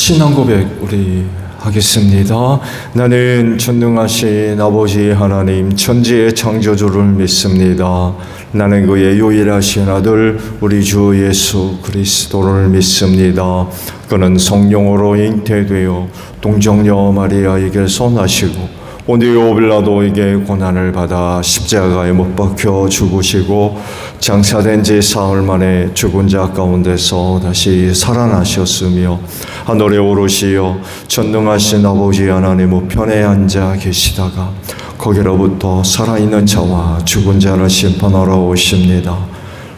신앙 고백 우리 하겠습니다. 나는 전능하신 아버지 하나님 천지의 창조주를 믿습니다. 나는 그의 유일하신 아들 우리 주 예수 그리스도를 믿습니다. 그는 성령으로 잉태되어 동정녀 마리아에게서 나시고 본디오 빌라도에게 고난을 받아 십자가에 못 박혀 죽으시고 장사된 지 사흘 만에 죽은 자 가운데서 다시 살아나셨으며 하늘에 오르시어 전능하신 아버지 하나님 우편에 앉아 계시다가 거기로부터 살아있는 자와 죽은 자를 심판하러 오십니다.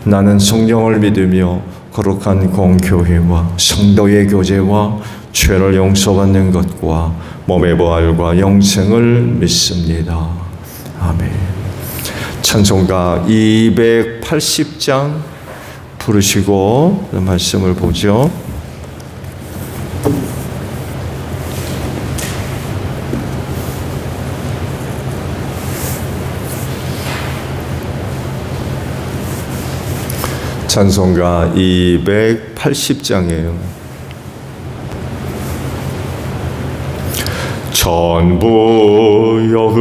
나는 성령을 믿으며 거룩한 공교회와 성도의 교제와 죄를 용서받는 것과 몸의 부활과 영생을 믿습니다. 아멘. 찬송가 280장 부르시고 말씀을 보죠. 찬송가 280장이에요. 전부여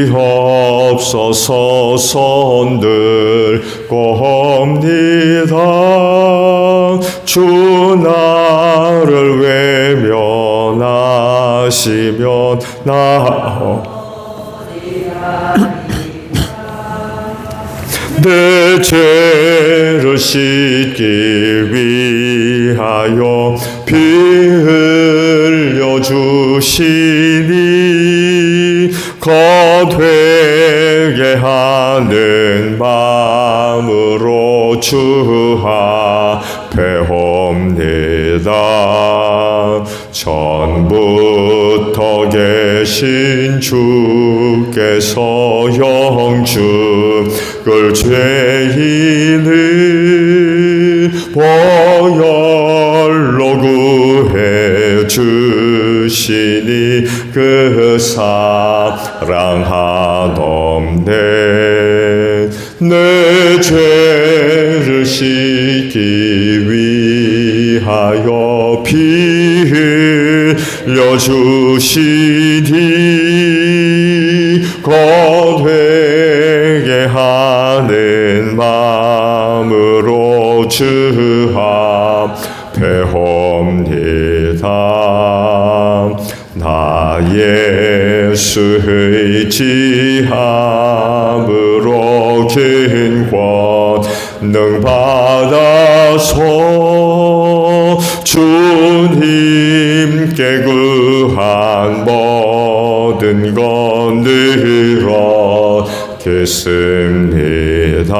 의지없어서 손들고옵니다. 주 나를 외면하시면 내 죄를 씻기 위하여 피 흘려 주시니 거되게 하는 마음으로 주 앞에 옵니다. 전부터 계신 주께서 영죽을 죄인을 보혈로 구해 주시니 그 사랑하옵네. 내 죄를 씻기 위하여 피 흘려 주시니 거되게 하는 마음으로 주 앞에 옵니다. 나 예수 의지함으로 긴 권능 받아서 주님께 구한 모든 것 늘어겠습니다.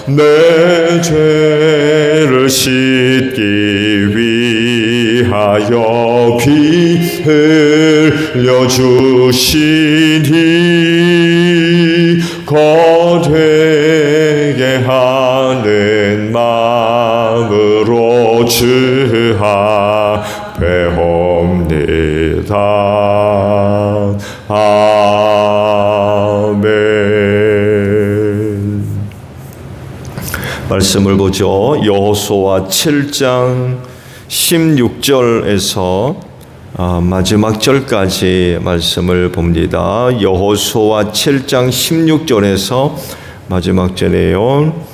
내 죄를 씻기 위하여 피 흘려 주시니 거되게 하는 마음으로 주 앞에 옵니다. 아멘. 말씀을 보죠. 여호수아 7장 16절에서 마지막 절까지 말씀을 봅니다. 여호수아 7장 16절에서 마지막 절이에요.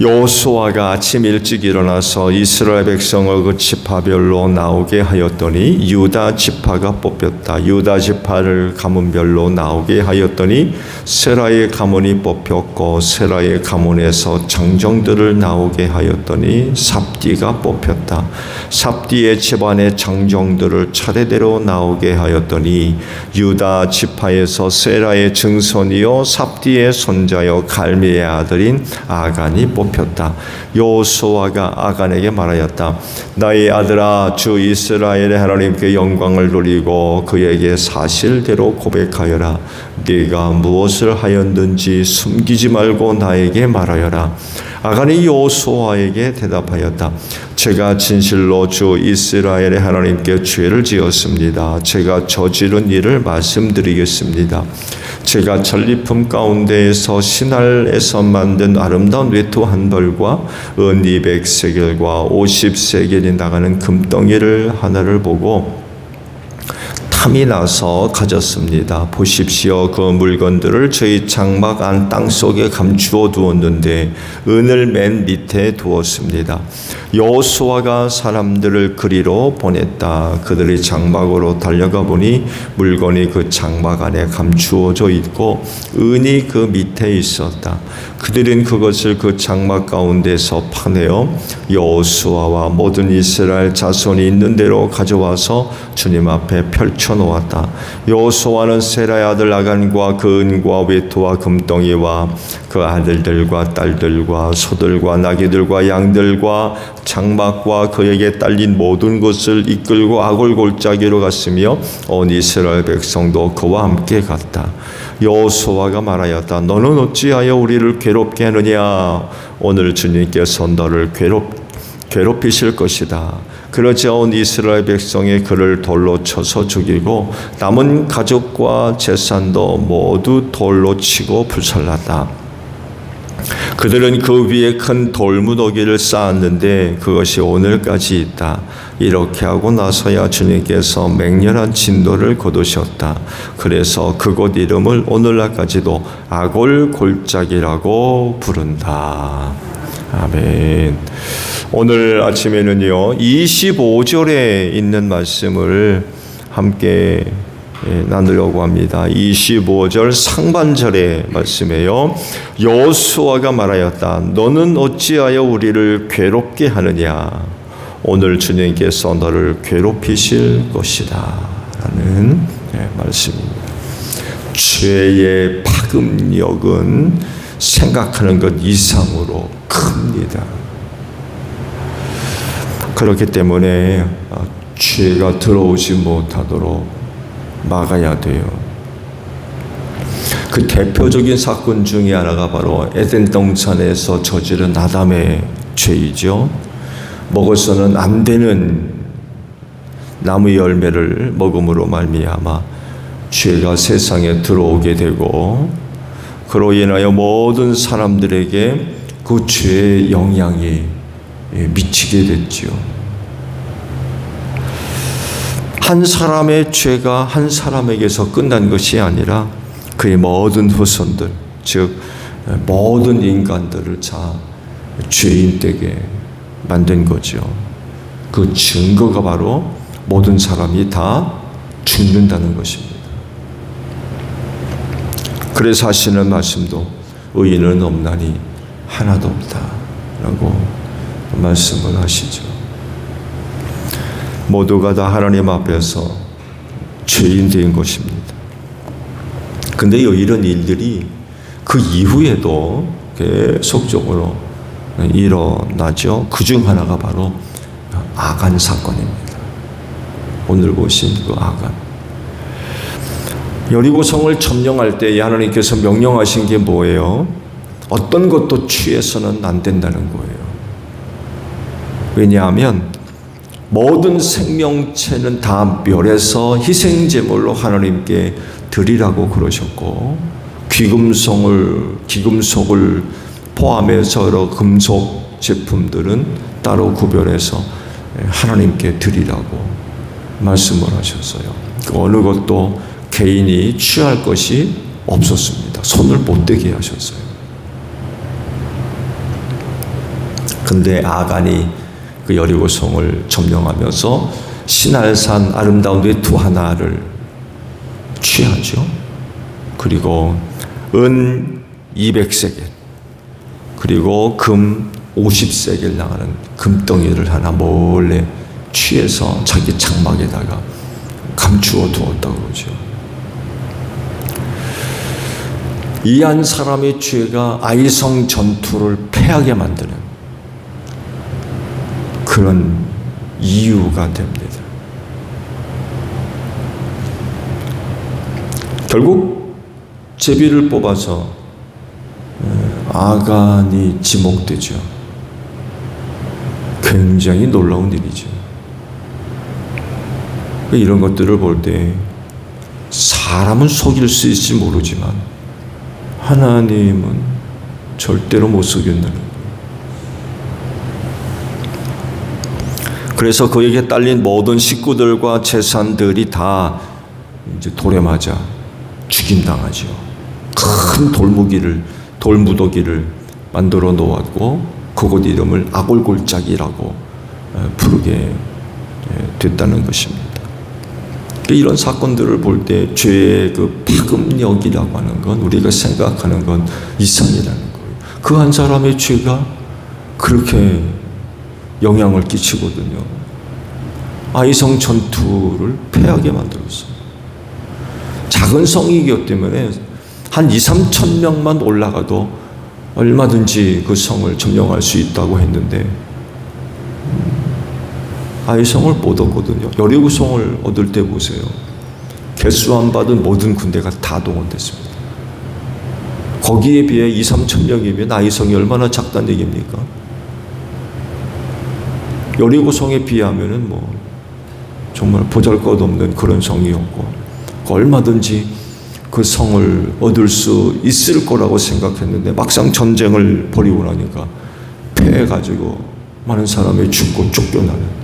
여호수아가 아침 일찍 일어나서 이스라엘 백성을 그 지파별로 나오게 하였더니 유다 지파가 뽑혔다. 유다 지파를 가문별로 나오게 하였더니 세라의 가문이 뽑혔고 세라의 가문에서 장정들을 나오게 하였더니 삽디가 뽑혔다. 삽디의 집안의 장정들을 차례대로 나오게 하였더니 유다 지파에서 세라의 증손이요 삽디의 손자요 갈미의 아들인 아간이 뽑혔다. 여호수아가 아간에게 말하였다. 나의 아들아, 주 이스라엘의 하나님께 영광을 돌리고 그에게 사실대로 고백하여라. 네가 무엇을 하였는지 숨기지 말고 나에게 말하여라. 아간이 여호수아에게 대답하였다. 제가 진실로 주 이스라엘의 하나님께 죄를 지었습니다. 제가 저지른 일을 말씀드리겠습니다. 제가 전리품 가운데에서 신할에서 만든 아름다운 외투 한 벌과 은 200세겔과 50세겔이 나가는 금덩이를 하나를 보고 탐이 나서 가졌습니다. 보십시오. 그 물건들을 저희 장막 안 땅속에 감추어 두었는데 은을 맨 밑에 두었습니다. 여호수아가 사람들을 그리로 보냈다. 그들이 장막으로 달려가 보니 물건이 그 장막 안에 감추어져 있고 은이 그 밑에 있었다. 그들은 그것을 그 장막 가운데서 파내어 여호수아와 모든 이스라엘 자손이 있는 대로 가져와서 주님 앞에 펼쳐 놓았다. 여호수아는 세라의 아들 아간과 그 은과 외투와 금덩이와 그 아들들과 딸들과 소들과 나귀들과 양들과 장막과 그에게 딸린 모든 것을 이끌고 아골 골짜기로 갔으며 온 이스라엘 백성도 그와 함께 갔다. 여호수아가 말하였다. 너는 어찌하여 우리를 괴롭게 하느냐? 오늘 주님께서 너를 괴롭히실 것이다. 그러자 온 이스라엘 백성이 그를 돌로 쳐서 죽이고 남은 가족과 재산도 모두 돌로 치고 불살랐다. 그들은 그 위에 큰 돌무더기를 쌓았는데 그것이 오늘까지 있다. 이렇게 하고 나서야 주님께서 맹렬한 진노를 거두셨다. 그래서 그곳 이름을 오늘날까지도 아골 골짜기라고 부른다. 아멘. 오늘 아침에는요 25절에 있는 말씀을 함께 나누려고 합니다. 25절 상반절의 말씀이에요. 여호수아가 말하였다. 너는 어찌하여 우리를 괴롭게 하느냐? 오늘 주님께서 너를 괴롭히실 것이다 라는 말씀입니다. 죄의 파급력은 생각하는 것 이상으로 큽니다. 그렇기 때문에 죄가 들어오지 못하도록 막아야 돼요. 그 대표적인 사건 중에 하나가 바로 에덴 동산에서 저지른 아담의 죄이죠. 먹어서는 안 되는 나무 열매를 먹음으로 말미암아 죄가 세상에 들어오게 되고 그로 인하여 모든 사람들에게 그 죄의 영향이 미치게 됐죠. 한 사람의 죄가 한 사람에게서 끝난 것이 아니라 그의 모든 후손들, 즉 모든 인간들을 다 죄인 되게 만든 거죠. 그 증거가 바로 모든 사람이 다 죽는다는 것입니다. 그래서 하시는 말씀도 의인은 없나니 하나도 없다라고 말씀을 하시죠. 모두가 다 하나님 앞에서 죄인 된 것입니다. 근데요, 이런 일들이 그 이후에도 계속적으로 일어나죠. 그중 하나가 바로 아간 사건입니다. 오늘 보신 그 아간. 여리고성을 점령할 때 하나님께서 명령하신 게 뭐예요? 어떤 것도 취해서는 안 된다는 거예요. 왜냐하면 모든 생명체는 다 멸해서 희생제물로 하나님께 드리라고 그러셨고 귀금속을 포함해서 여러 금속 제품들은 따로 구별해서 하나님께 드리라고 말씀을 하셨어요. 어느 것도 개인이 취할 것이 없었습니다. 손을 못 대게 하셨어요. 근데 아간이 그 여리고성을 점령하면서 신할산 아름다운 외투 하나를 취하죠. 그리고 은 200세겔 그리고 금 50세겔 나가는 금덩이를 하나 몰래 취해서 자기 장막에다가 감추어 두었다고 그러죠. 이 한 사람의 죄가 아이성 전투를 패하게 만드는 그런 이유가 됩니다. 결국 제비를 뽑아서 아간이 지목되죠. 굉장히 놀라운 일이죠. 이런 것들을 볼 때 사람은 속일 수 있을지 모르지만 하나님은 절대로 못 속인다는 거예요. 그래서 그에게 딸린 모든 식구들과 재산들이 다 이제 돌에 맞아 죽임당하죠. 큰 돌무더기를 만들어 놓았고 그곳 이름을 아골골짜기라고 부르게 됐다는 것입니다. 이런 사건들을 볼 때 죄의 그 파급력이라고 하는 건 우리가 생각하는 건 이상이라는 거예요. 그 한 사람의 죄가 그렇게 영향을 끼치거든요. 아이성 전투를 패하게 만들었어요. 작은 성이기 때문에 한 2, 3천 명만 올라가도 얼마든지 그 성을 점령할 수 있다고 했는데 아이성을 못 얻거든요. 여리고성을 얻을 때 보세요. 개수 안 받은 모든 군대가 다 동원됐습니다. 거기에 비해 2, 3천 명이면 아이성이 얼마나 작다는 얘기입니까? 여리고성에 비하면은 정말 보잘것없는 그런 성이었고 얼마든지 그 성을 얻을 수 있을 거라고 생각했는데 막상 전쟁을 벌이고 나니까 패해가지고 많은 사람이 죽고 쫓겨나는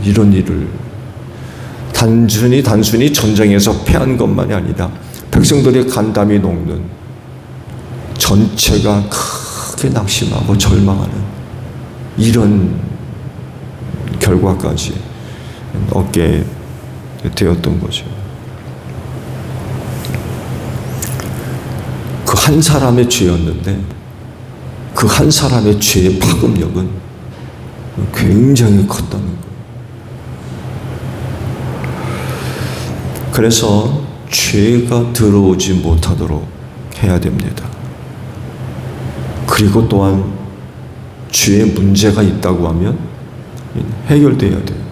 이런 일을 단순히 전쟁에서 패한 것만이 아니라 백성들의 간담이 녹는 전체가 크게 낙심하고 절망하는 이런 결과까지 얻게 되었던 거죠. 그 한 사람의 죄였는데 그 한 사람의 죄의 파급력은 굉장히 컸다는 거예요. 그래서 죄가 들어오지 못하도록 해야 됩니다. 그리고 또한 죄에 문제가 있다고 하면 해결돼야 돼요.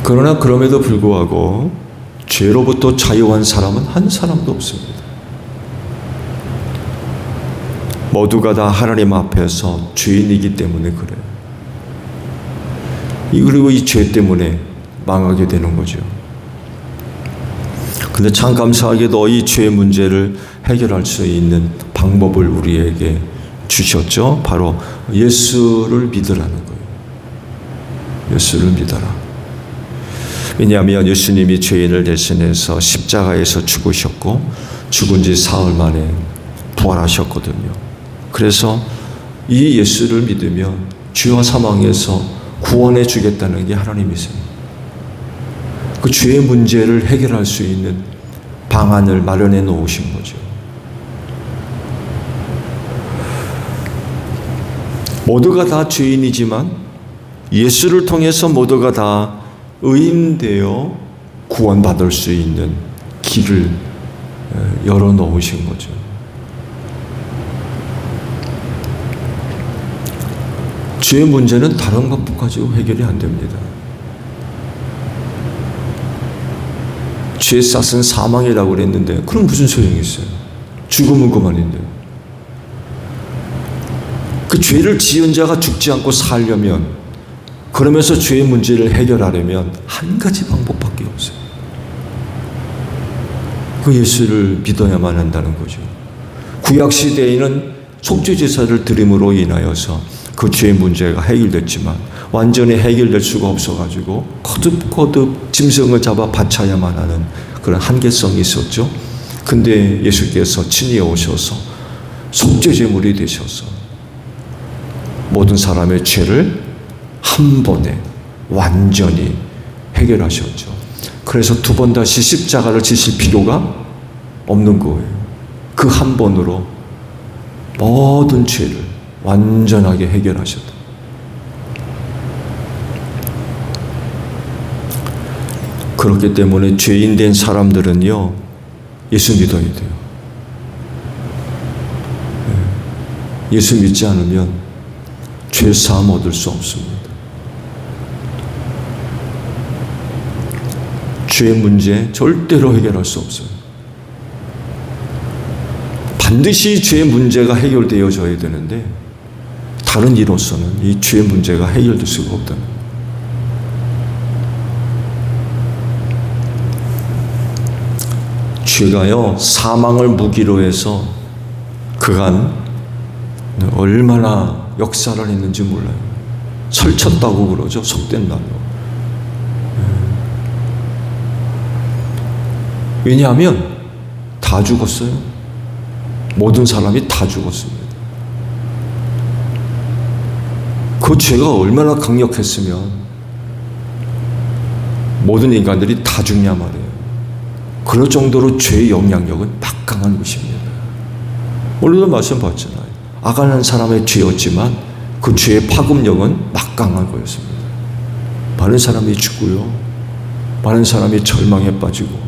그러나 그럼에도 불구하고 죄로부터 자유한 사람은 한 사람도 없습니다. 모두가 다 하나님 앞에서 죄인이기 때문에 그래요. 그리고 이 죄 때문에 망하게 되는 거죠. 근데 참 감사하게도 이 죄 문제를 해결할 수 있는 방법을 우리에게 주셨죠. 바로 예수를 믿으라는 거예요. 예수를 믿어라. 왜냐하면 예수님이 죄인을 대신해서 십자가에서 죽으셨고 죽은 지 사흘 만에 부활하셨거든요. 그래서 이 예수를 믿으면 죄와 사망에서 구원해 주겠다는 게 하나님이세요. 그 죄의 문제를 해결할 수 있는 방안을 마련해 놓으신 거죠. 모두가 다 죄인이지만 예수를 통해서 모두가 다 의인되어 구원받을 수 있는 길을 열어 놓으신 거죠. 죄의 문제는 다른 것 가지고 해결이 안 됩니다. 죄의 싹은 사망이라고 그랬는데 그럼 무슨 소용이 있어요? 죽으면 그만인데. 그 죄를 지은 자가 죽지 않고 살려면, 그러면서 죄의 문제를 해결하려면 한 가지 방법밖에 없어요. 그 예수를 믿어야만 한다는 거죠. 구약 시대에는 속죄제사를 드림으로 인하여서 그 죄의 문제가 해결됐지만 완전히 해결될 수가 없어가지고 거듭거듭 짐승을 잡아 바쳐야만 하는 그런 한계성이 있었죠. 근데 예수께서 친히 오셔서 속죄제물이 되셔서 모든 사람의 죄를 한 번에 완전히 해결하셨죠. 그래서 두 번 다시 십자가를 지실 필요가 없는 거예요. 그 한 번으로 모든 죄를 완전하게 해결하셨다. 그렇기 때문에 죄인 된 사람들은요, 예수 믿어야 돼요. 예수 믿지 않으면 죄 사함 얻을 수 없습니다. 죄의 문제 절대로 해결할 수 없어요. 반드시 죄의 문제가 해결되어져야 되는데 다른 이로서는 이 죄의 문제가 해결될 수가 없다는 거예요. 죄가요, 사망을 무기로 해서 그간 얼마나 역사를 했는지 몰라요. 설쳤다고 그러죠. 속된 말로. 왜냐하면 다 죽었어요. 모든 사람이 다 죽었습니다. 그 죄가 얼마나 강력했으면 모든 인간들이 다 죽냐 말이에요. 그럴 정도로 죄의 영향력은 막강한 것입니다. 오늘도 말씀 봤잖아요. 아간한 사람의 죄였지만 그 죄의 파급력은 막강한 거였습니다. 많은 사람이 죽고요. 많은 사람이 절망에 빠지고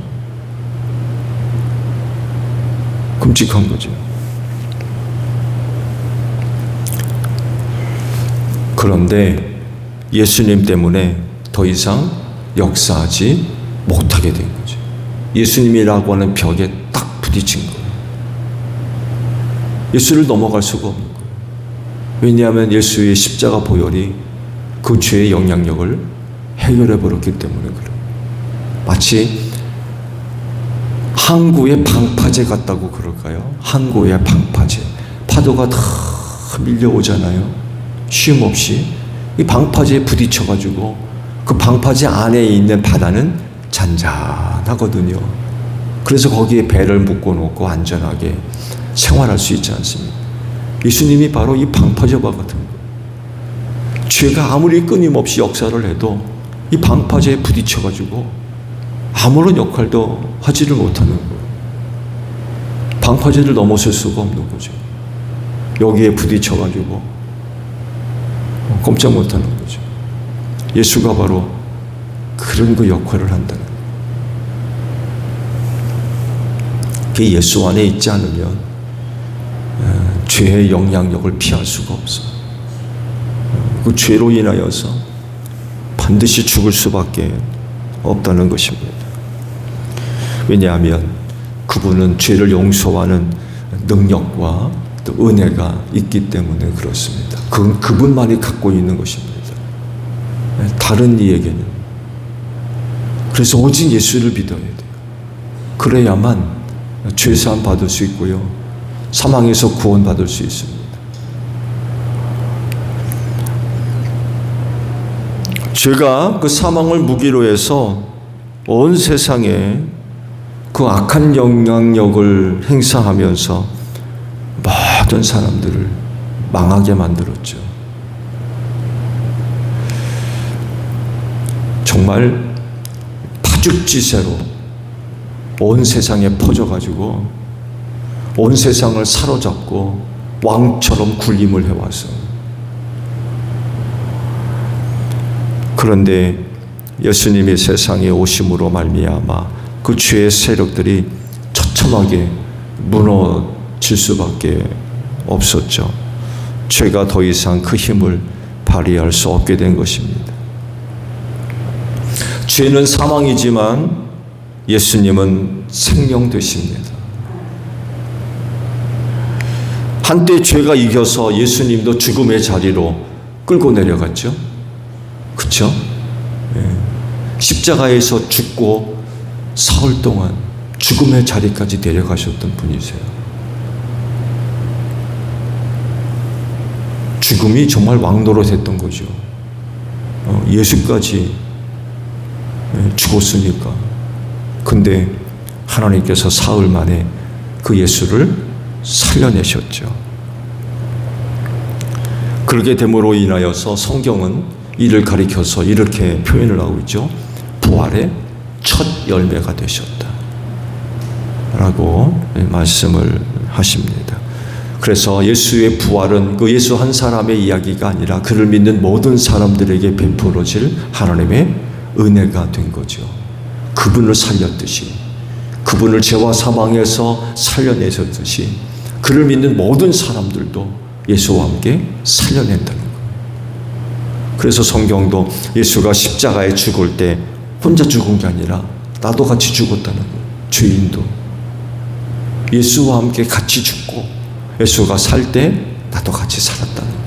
끔찍한 거죠. 그런데 예수님 때문에 더 이상 역사하지 못하게 된 거죠. 예수님이라고 하는 벽에 딱 부딪힌 거예요. 예수를 넘어갈 수가 없는 거예요. 왜냐하면 예수의 십자가 보혈이 그 죄의 영향력을 해결해 버렸기 때문에 그래요. 마치 항구의 방파제 같다고 그럴까요? 항구의 방파제. 파도가 다 밀려오잖아요. 쉼 없이. 이 방파제에 부딪혀가지고 그 방파제 안에 있는 바다는 잔잔하거든요. 그래서 거기에 배를 묶어놓고 안전하게 생활할 수 있지 않습니까? 예수님이 바로 이 방파제와 같은 거예요. 죄가 아무리 끊임없이 역사를 해도 이 방파제에 부딪혀가지고 아무런 역할도 하지를 못하는 거예요. 방파제를 넘어설 수가 없는 거죠. 여기에 부딪혀가지고 꼼짝 못하는 거죠. 예수가 바로 그런 그 역할을 한다는 거예요. 그게 예수 안에 있지 않으면 죄의 영향력을 피할 수가 없어요. 그 죄로 인하여서 반드시 죽을 수밖에 없다는 것입니다. 왜냐하면 그분은 죄를 용서하는 능력과 또 은혜가 있기 때문에 그렇습니다. 그건 그분만이 갖고 있는 것입니다. 다른 이에게는. 그래서 오직 예수를 믿어야 돼요. 그래야만 죄사함 받을 수 있고요. 사망에서 구원받을 수 있습니다. 죄가 그 사망을 무기로 해서 온 세상에 그 악한 영향력을 행사하면서 모든 사람들을 망하게 만들었죠. 정말 파죽지세로 온 세상에 퍼져가지고 온 세상을 사로잡고 왕처럼 군림을 해왔어요. 그런데 예수님이 세상에 오심으로 말미암아 그 죄의 세력들이 처참하게 무너질 수밖에 없었죠. 죄가 더 이상 그 힘을 발휘할 수 없게 된 것입니다. 죄는 사망이지만 예수님은 생명 되십니다. 한때 죄가 이겨서 예수님도 죽음의 자리로 끌고 내려갔죠. 그렇죠? 십자가에서 죽고 사흘 동안 죽음의 자리까지 내려가셨던 분이세요. 죽음이 정말 왕노릇했던 거죠. 예수까지 죽었으니까. 근데 하나님께서 사흘 만에 그 예수를 살려내셨죠. 그렇게 됨으로 인하여서 성경은 이를 가리켜서 이렇게 표현을 하고 있죠. 부활의 첫 열매가 되셨다 라고 말씀을 하십니다. 그래서 예수의 부활은 그 예수 한 사람의 이야기가 아니라 그를 믿는 모든 사람들에게 베풀어질 하나님의 은혜가 된 거죠. 그분을 살렸듯이, 그분을 죄와 사망에서 살려내셨듯이 그를 믿는 모든 사람들도 예수와 함께 살려낸다는 거예요. 그래서 성경도 예수가 십자가에 죽을 때 혼자 죽은 게 아니라 나도 같이 죽었다는 거예요. 죄인도. 예수와 함께 같이 죽고 예수가 살 때 나도 같이 살았다는 거예요.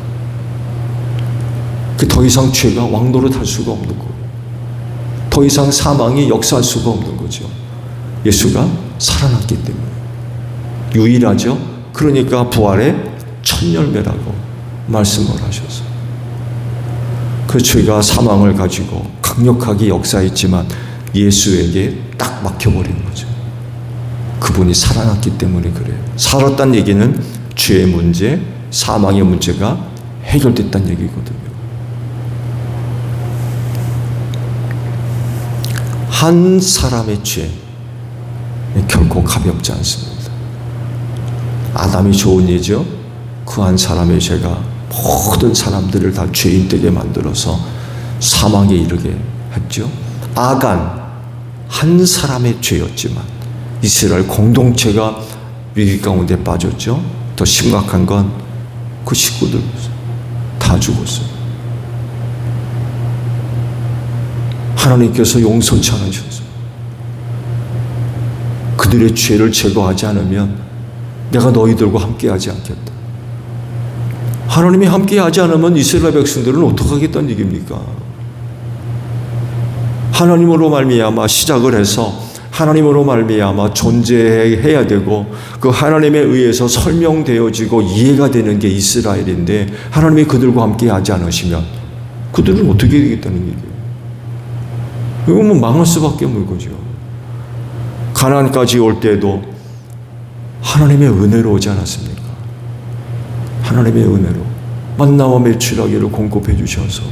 더 이상 죄가 왕노릇할 수가 없는 거예요. 더 이상 사망이 역사할 수가 없는 거죠. 예수가 살아났기 때문에. 유일하죠. 그러니까 부활의 첫 열매라고 말씀을 하셔서 그 죄가 사망을 가지고 강력하게 역사했지만 예수에게 딱 막혀버린 거죠. 그분이 살아났기 때문에 그래요. 살았다는 얘기는 죄의 문제, 사망의 문제가 해결됐다는 얘기거든요. 한 사람의 죄 결코 가볍지 않습니다. 아담이 좋은 예죠. 그 한 사람의 죄가 모든 사람들을 다 죄인 되게 만들어서 사망에 이르게 했죠. 아간 한 사람의 죄였지만 이스라엘 공동체가 위기 가운데 빠졌죠. 더 심각한 건 그 식구들 다 죽었어요. 하나님께서 용서치 않으셨어요. 그들의 죄를 제거하지 않으면 내가 너희들과 함께하지 않겠다. 하나님이 함께하지 않으면 이스라엘 백성들은 어떻게 하겠다는 얘기입니까? 하나님으로 말미암아 시작을 해서 하나님으로 말미암아 존재해야 되고 그 하나님에 의해서 설명되어지고 이해가 되는 게 이스라엘인데 하나님이 그들과 함께하지 않으시면 그들은 어떻게 되겠다는 얘기예요? 이건 뭐 망할 수밖에 없는 거죠. 가나안까지 올 때도 하나님의 은혜로 오지 않았습니까? 하나님의 은혜로 만나와 메추라기를 공급해 주셔서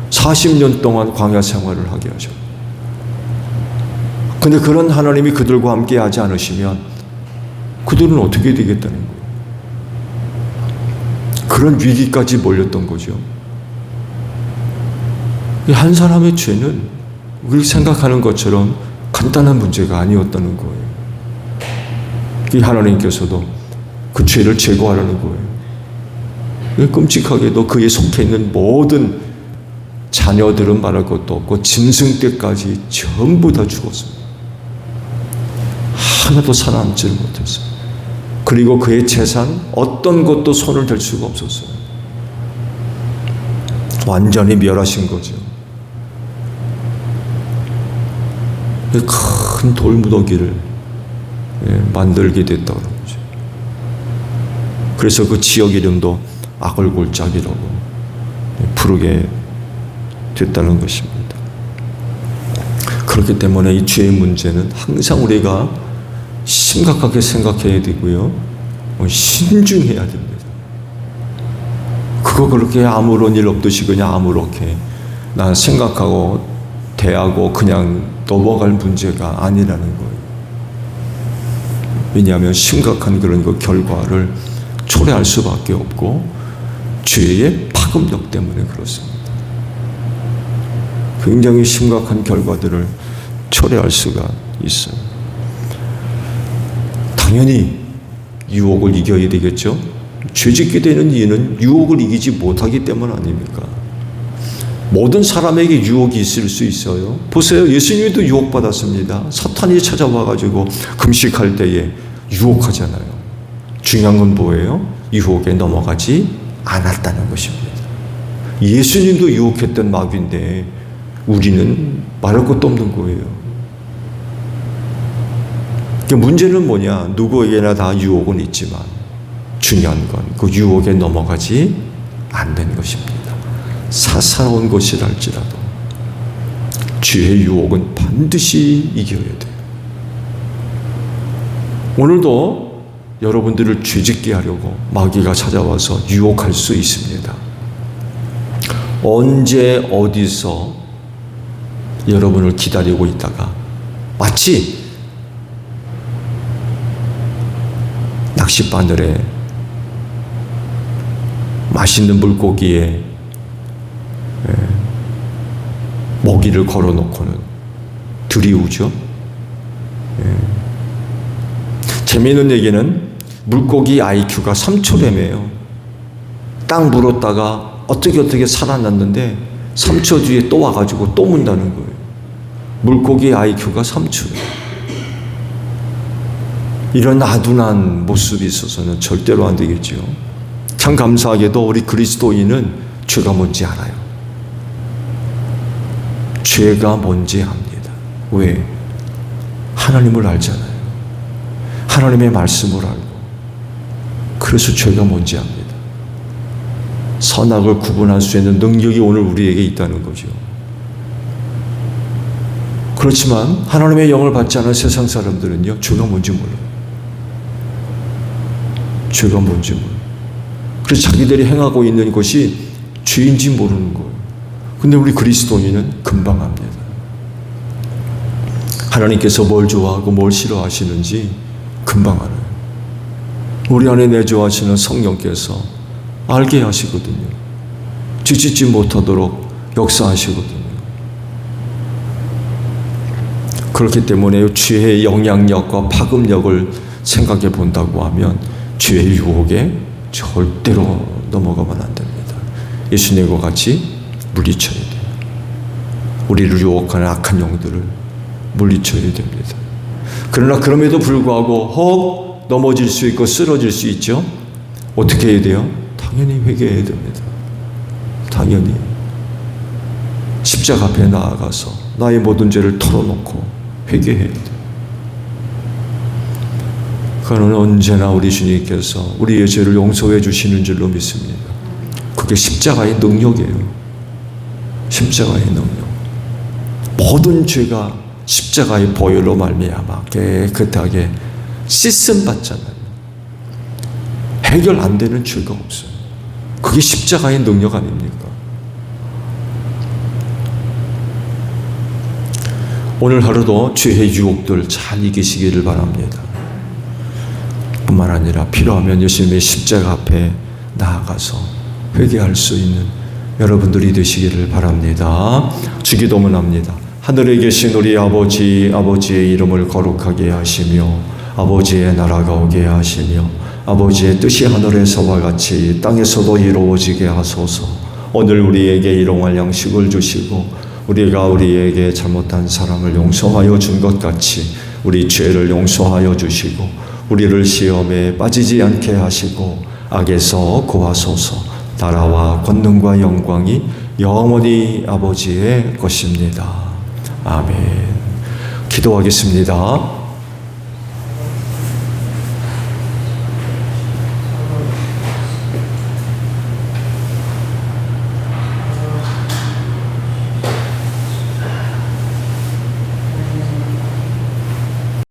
40년 동안 광야 생활을 하게 하셨고, 근데 그런 하나님이 그들과 함께 하지 않으시면 그들은 어떻게 되겠다는 거예요? 그런 위기까지 몰렸던 거죠. 한 사람의 죄는 우리 생각하는 것처럼 간단한 문제가 아니었다는 거예요. 하나님께서도 그 죄를 제거하라는 거예요. 끔찍하게도 그에 속해 있는 모든 자녀들은 말할 것도 없고 짐승 때까지 전부 다 죽었습니다. 하나도 살아남지를 못했어요. 그리고 그의 재산 어떤 것도 손을 댈 수가 없었어요. 완전히 멸하신 거죠. 큰 돌무더기를 만들게 됐다고 그러죠. 그래서 그 지역 이름도 아글골짜기라고 부르게 됐다는 것입니다. 그렇기 때문에 이 죄의 문제는 항상 우리가 심각하게 생각해야 되고요. 신중해야 됩니다. 그거 그렇게 아무런 일 없듯이 그냥 아무렇게 난 생각하고 대하고 그냥 넘어갈 문제가 아니라는 거예요. 왜냐하면 심각한 그런 그 결과를 초래할 수밖에 없고 죄의 파급력 때문에 그렇습니다. 굉장히 심각한 결과들을 초래할 수가 있어요. 당연히 유혹을 이겨야 되겠죠. 죄짓게 되는 이유는 유혹을 이기지 못하기 때문 아닙니까? 모든 사람에게 유혹이 있을 수 있어요. 보세요. 예수님도 유혹받았습니다. 사탄이 찾아와가지고 금식할 때에 유혹하잖아요. 중요한 건 뭐예요? 유혹에 넘어가지 않았다는 것입니다. 예수님도 유혹했던 마귀인데 우리는 말할 것도 없는 거예요. 문제는 뭐냐? 누구에게나 다 유혹은 있지만 중요한 건 그 유혹에 넘어가지 않는 것입니다. 사사로운 것이랄지라도 죄의 유혹은 반드시 이겨야 돼요. 오늘도 여러분들을 죄짓게 하려고 마귀가 찾아와서 유혹할 수 있습니다. 언제 어디서 여러분을 기다리고 있다가 마치 낚싯바늘에 맛있는 물고기에 먹이를 걸어놓고는 들이우죠. 재미있는 얘기는 물고기 IQ가 3초래매요. 딱 물었다가 어떻게 살아났는데 3초 뒤에 또 와가지고 또 문다는 거예요. 물고기 IQ가 3초예요. 이런 아둔한 모습이 있어서는 절대로 안 되겠죠. 참 감사하게도 우리 그리스도인은 죄가 뭔지 알아요. 죄가 뭔지 압니다. 왜? 하나님을 알잖아요. 하나님의 말씀을 알고. 그래서 죄가 뭔지 압니다. 선악을 구분할 수 있는 능력이 오늘 우리에게 있다는 거죠. 그렇지만 하나님의 영을 받지 않은 세상 사람들은요, 죄가 뭔지 몰라요. 죄가 뭔지 몰라요. 그래서 자기들이 행하고 있는 것이 죄인지 모르는 거예요. 근데 우리 그리스도인은 금방 압니다. 하나님께서 뭘 좋아하고 뭘 싫어하시는지 금방 알아요. 우리 안에 내주하시는 성령께서 알게 하시거든요. 지치지 못하도록 역사하시거든요. 그렇기 때문에 죄의 영향력과 파급력을 생각해 본다고 하면 죄의 유혹에 절대로 넘어가면 안 됩니다. 예수님과 같이 물리쳐야 돼요. 우리를 유혹하는 악한 영들을 물리쳐야 됩니다. 그러나 그럼에도 불구하고 혹 넘어질 수 있고 쓰러질 수 있죠. 어떻게 해야 돼요? 당연히 회개해야 됩니다. 당연히 십자가 앞에 나아가서 나의 모든 죄를 털어놓고 회개해야 돼요. 그는 언제나 우리 주님께서 우리의 죄를 용서해 주시는 줄로 믿습니다. 그게 십자가의 능력이에요. 십자가의 능력. 모든 죄가 십자가의 보혈로 말미암아 깨끗하게 씻음 받잖아요. 해결 안 되는 죄가 없어요. 그게 십자가의 능력 아닙니까? 오늘 하루도 죄의 유혹들 잘 이기시기를 바랍니다. 뿐만 아니라 필요하면 예수님의 십자가 앞에 나아가서 회개할 수 있는 여러분들이 되시기를 바랍니다. 주기도문 합니다. 하늘에 계신 우리 아버지, 아버지의 이름을 거룩하게 하시며 아버지의 나라가 오게 하시며 아버지의 뜻이 하늘에서와 같이 땅에서도 이루어지게 하소서. 오늘 우리에게 일용할 양식을 주시고 우리가 우리에게 잘못한 사람을 용서하여 준 것 같이 우리 죄를 용서하여 주시고 우리를 시험에 빠지지 않게 하시고 악에서 구하소서. 나라와 권능과 영광이 영원히 아버지의 것입니다. 아멘. 기도하겠습니다.